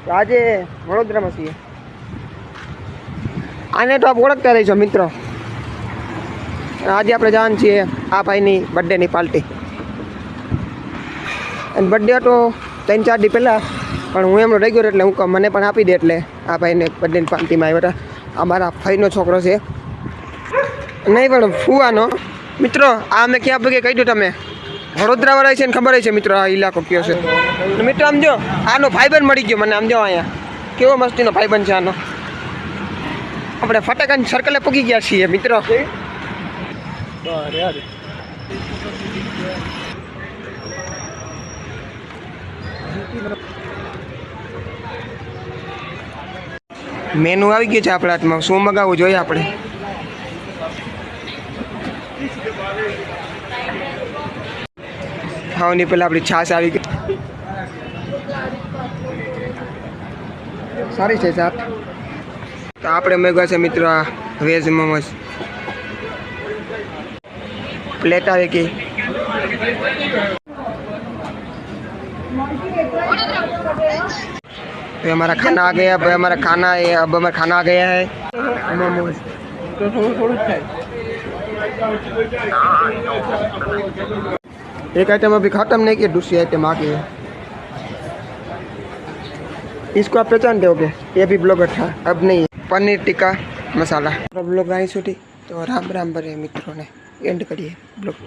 તો આજે વડોદરામાં છીએ. આને તો આપ ઓળખતા રહીશો મિત્રો. આજે આપણે જવાનું છીએ આ ભાઈની બર્થડેની પાર્ટી. અને બર્થડે હતો 3-4 દી પહેલાં, પણ હું એમનો રેગ્યુલર એટલે હું મને પણ આપી દે, એટલે આ ભાઈને બર્થડેની પાર્ટીમાં આવ્યા હતા. અમારા ભાઈનો છોકરો છે, નહીં પણ ફુવાનો. મિત્રો આ અમે ક્યાં ભેગે કહી દઉં, તમે વડોદરાવાળા છે ને ખબર છે મિત્રો આ ઇલાકો કયો છે. મિત્રો આમ જો આનો ભાઈબંધ મળી ગયો મને. આમ જો અહીંયા કેવો મસ્તીનો ભાઈબંધ છે આનો. આપણે ફટાકાની સર્કલે પૂગી ગયા છીએ મિત્રો. મેનુ આવી ગયું છે આપણા હાથમાં. શું મગાવવું જોઈએ આપણે? ખાવાની પહેલાં આપણી છાશ આવી ગઈ. સારી છે છાશ. તો આપણે મગાવ્યા છે મિત્રો આ વેજ મોમોસ. प्लेट आएगी. तो हमारा खाना आ गया. अब हमारा खाना है, अब हमारा खाना आ गया है मोमोज. तो एक आइटम अभी ख़त्म नहीं किया, दूसरी आइटम आ गई है. इसको आप पहचानते होगे, ये भी ब्लॉगर था, अब नहीं. पनीर टिक्का मसाला. ब्लॉग आई छुट्टी. तो राम राम भरे मित्रों ने एंड करिए ब्लॉग.